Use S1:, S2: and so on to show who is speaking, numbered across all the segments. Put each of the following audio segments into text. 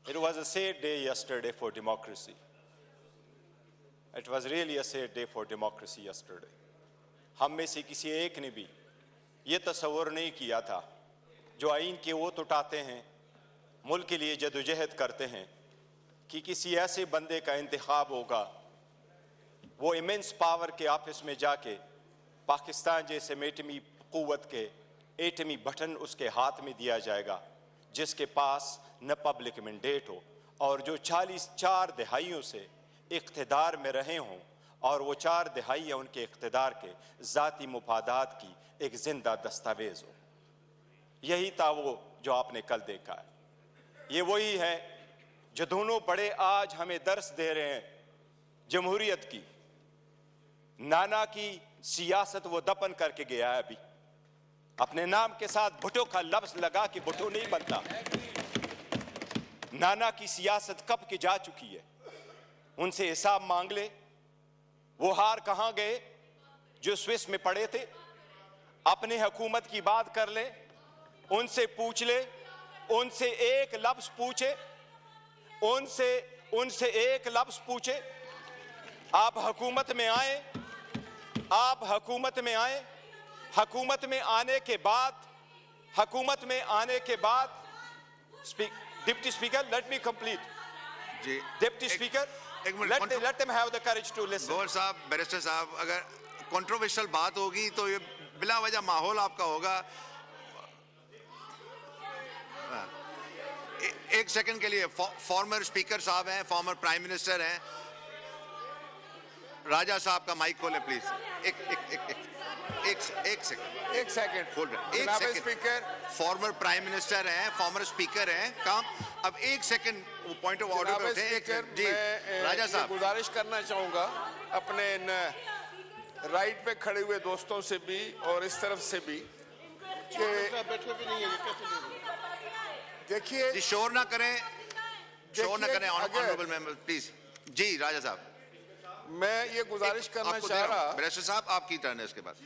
S1: It was a sad day yesterday for democracy. It was really a sad day for democracy yesterday. हम में से किसी एक ने भी ये तस्वर नहीं किया था, जो आइन के वोट उठाते हैं, मुल्क के लिए जदोजहद करते हैं, कि किसी ऐसे बंदे का इंतखाब होगा, वो इमेंस पावर के ऑफिस में जाके पाकिस्तान जैसे एटमी क़ुव्वत के एटमी बटन उसके हाथ में दिया जाएगा, जिसके पास न पब्लिक मैंडेट हो और जो 4 दहाइयों से इक़्तिदार में रहे हों और वो 4 दहाइयाँ उनके इक़्तिदार के ज़ाती मुफादात की एक ज़िंदा दस्तावेज़ हो। यही था वो जो आपने कल देखा है। ये वही है जो दोनों बड़े आज हमें दर्स दे रहे हैं जमहूरियत की। नाना की सियासत वो दफन करके गया है, अभी अपने नाम के साथ भुट्टो का लफ्ज़ लगा कि भुट्टो नहीं बनता। नाना की सियासत कब की जा चुकी है, उनसे हिसाब मांग ले। वो हार कहां गए जो स्विस में पड़े थे? अपने हुकूमत की बात कर ले, उनसे पूछ ले, उनसे एक लफ्ज पूछे, उनसे एक लफ्ज पूछे। आप हुकूमत में आए, आप हुकूमत में आए, हुकूमत में आने के बाद deputy speaker, let me complete
S2: जी।
S1: Deputy speaker, let them have the courage to listen.
S2: Gauhar साहब, बैरिस्टर साहब, अगर कंट्रोवर्शियल बात होगी तो ये बिला वजह माहौल आपका होगा। एक सेकंड के लिए फॉर्मर स्पीकर साहब हैं, फॉर्मर प्राइम मिनिस्टर हैं, राजा साहब का माइक खोलें प्लीज। एक second speaker, former prime minister हैं, फॉर्मर स्पीकर हैं, काम। अब एक सेकंड वो पॉइंट ऑफ ऑर्डर पे थे जी। राजा साहब,
S3: गुजारिश करना चाहूंगा अपने राइट पे खड़े हुए दोस्तों से भी और इस तरफ से भी कि देखिए
S2: शोर ना करें ऑनरेबल मेंबर प्लीज। जी राजा साहब,
S3: मैं ये गुजारिश करना चाह रहा।
S2: बैरिस्टर साहब आपकी टर्न है, इसके बाद।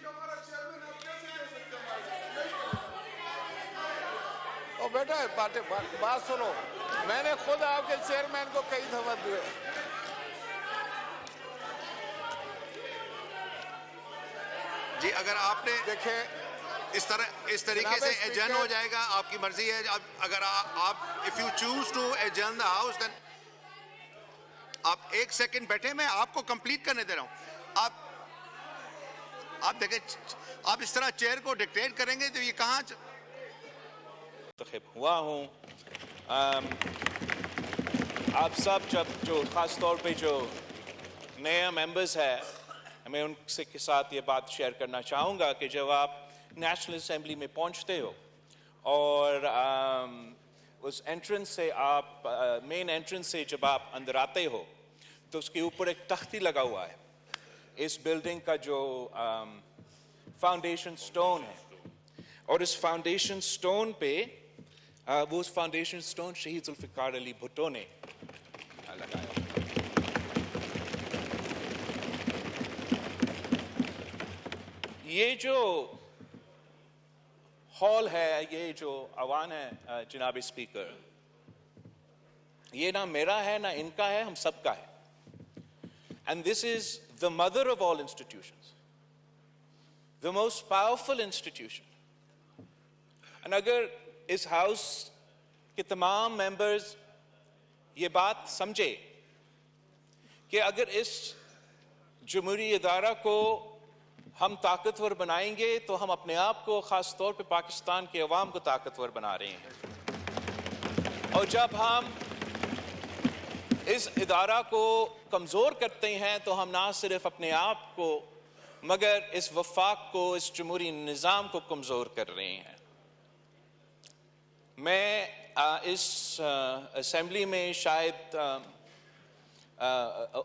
S3: ओ बेटा बात सुनो, मैंने खुद आपके चेयरमैन को कई दफा दिए।
S2: जी अगर आपने
S3: देखे
S2: इस तरीके से एडजर्न हो जाएगा, आपकी मर्जी है। अगर आप if you choose to adjourn the house then आप एक सेकंड बैठे, मैं आपको कंप्लीट करने दे रहा हूं। आप देखें, आप इस तरह चेयर को डिक्टेट करेंगे तो ये कहां
S4: हुआ हूं। आप सब जो खास तौर पे जो नए मेंबर्स है, मैं उनसे के साथ ये बात शेयर करना चाहूँगा कि जब आप नेशनल असेंबली में पहुँचते हो और उस एंट्रेंस से आप मेन एंट्रेंस से जब आप अंदर आते हो तो उसके ऊपर एक तख्ती लगा हुआ है। इस बिल्डिंग का जो फाउंडेशन स्टोन है, और इस फाउंडेशन स्टोन पे वो उस फाउंडेशन स्टोन शहीद जुल्फिकार अली भुट्टो ने लगाया। ये जो हॉल है, ये जो आवान है जनाब स्पीकर, ये ना मेरा है ना इनका है, हम सबका है। And this is the mother of all institutions, the most powerful institution. And अगर इस हाउस के तमाम मेंबर्स ये बात समझे कि अगर इस जमहूरी इदारा को हम ताकतवर बनाएंगे तो हम अपने आप को, ख़ास तौर पे पाकिस्तान के अवाम को ताकतवर बना रहे हैं। और जब हम इस इदारा को कमज़ोर करते हैं तो हम ना सिर्फ अपने आप को मगर इस वफाक को, इस जमहूरी निज़ाम को कमज़ोर कर रहे हैं। मैं इस असेंबली में शायद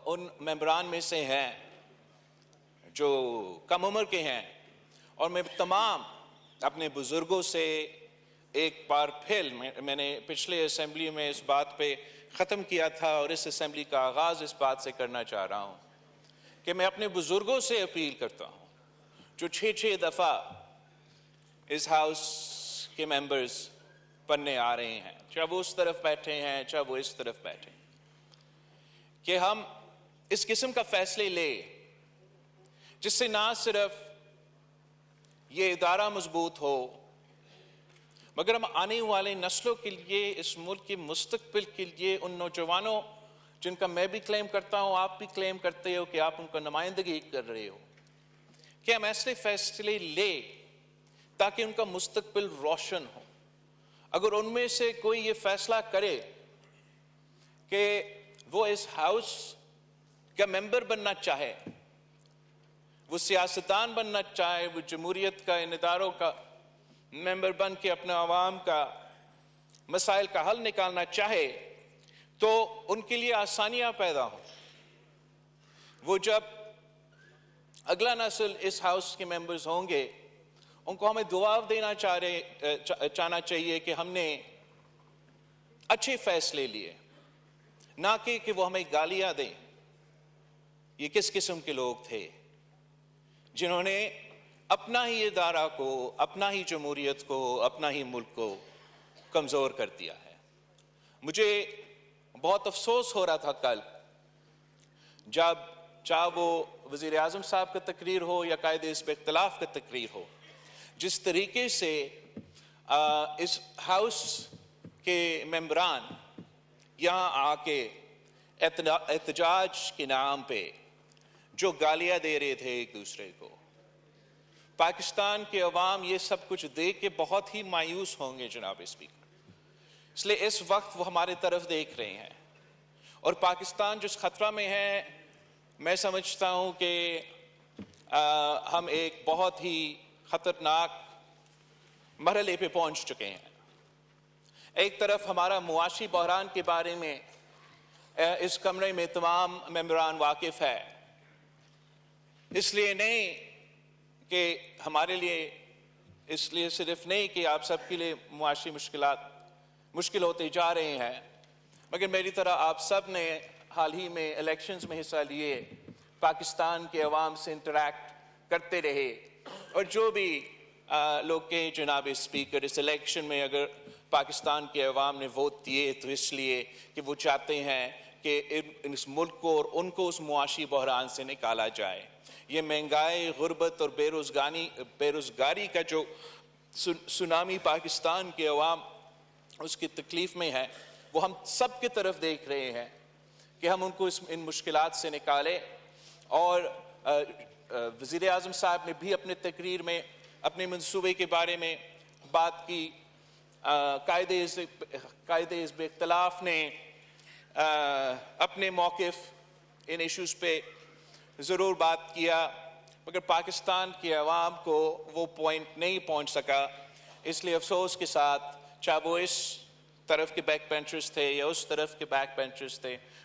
S4: उन मेंबरान में से हैं जो कम उम्र के हैं, और मैं तमाम अपने बुज़ुर्गों से एक बार फिर मैंने पिछले असेंबली में इस बात पे ख़त्म किया था और इस असेंबली का आगाज़ इस बात से करना चाह रहा हूँ कि मैं अपने बुज़ुर्गों से अपील करता हूँ जो 6 दफ़ा इस हाउस के मेंबर्स बनने आ रहे हैं, चाहे वो उस तरफ बैठे हैं चाहे वो इस तरफ बैठे हैं, कि हम इस किस्म का फैसले ले जिससे ना सिर्फ ये इदारा मजबूत हो मगर हम आने वाले नस्लों के लिए, इस मुल्क के मुस्तकबिल के लिए, उन नौजवानों जिनका मैं भी क्लेम करता हूं, आप भी क्लेम करते हो कि आप उनका नुमाइंदगी कर रहे हो, कि हम ऐसे फैसले ले ताकि उनका मुस्तकबिल रोशन हो। अगर उनमें से कोई ये फैसला करे कि वो इस हाउस का मेंबर बनना चाहे, वो सियासतदान बनना चाहे, वो जमहूरियत का, इन इदारों का मेंबर बन के अपने अवाम का मसाइल का हल निकालना चाहे, तो उनके लिए आसानियां पैदा हो। वो जब अगला नस्ल इस हाउस के मेंबर्स होंगे, उनको हमें दुआ देना चाहना चाहिए कि हमने अच्छे फैसले लिए, ना कि वो हमें गालियां दें। ये किस किस्म के लोग थे जिन्होंने अपना ही इदारा को, अपना ही जमहूरियत को, अपना ही मुल्क को कमज़ोर कर दिया है। मुझे बहुत अफसोस हो रहा था कल जब, चाहे वो वज़ीर आज़म साहब का तकरीर हो या कायदे इस पे इख्तिलाफ का तकरीर हो, जिस तरीके से इस हाउस के मेंबरान यहाँ आके एहतजाज के नाम पे जो गालियां दे रहे थे एक दूसरे को, पाकिस्तान के अवाम ये सब कुछ देख के बहुत ही मायूस होंगे जनाब स्पीकर। इसलिए इस वक्त वो हमारे तरफ देख रहे हैं और पाकिस्तान जिस खतरा में है, मैं समझता हूं कि हम एक बहुत ही खतरनाक मरहले पे पहुंच चुके हैं। एक तरफ हमारा मुआशी बहरान के बारे में इस कमरे में तमाम मेंबरान वाकिफ है, इसलिए नहीं कि हमारे लिए, इसलिए सिर्फ नहीं कि आप सबके लिए मुआशी मुश्किल होते जा रहे हैं, मगर मेरी तरह आप सब ने हाल ही में इलेक्शंस में हिस्सा लिए, पाकिस्तान के अवाम से इंटरैक्ट करते रहे, और जो भी लोग के जनाब स्पीकर इस इलेक्शन में अगर पाकिस्तान के अवाम ने वोट दिए तो इसलिए कि वो चाहते हैं कि इस मुल्क को और उनको उस मुआशी बहरान से निकाला जाए। ये महंगाई, गुर्बत और बेरोजगारी का जो सुनामी पाकिस्तान के अवाम उसकी तकलीफ में है, वो हम सब की तरफ देख रहे हैं कि हम उनको इन मुश्किलात से निकालें। और वज़ीर आज़म साहब ने भी अपने तकरीर में अपने मंसूबे के बारे में बात की। कायदे हिज़्ब इख्तिलाफ ने अपने मौक़िफ़ इन इश्यूज़ पे ज़रूर बात किया, मगर पाकिस्तान के अवाम को वो पॉइंट नहीं पहुंच सका। इसलिए अफसोस के साथ, चाहे वो इस तरफ के बैक बेंचर्स थे या उस तरफ के बैक बेंचर्स थे,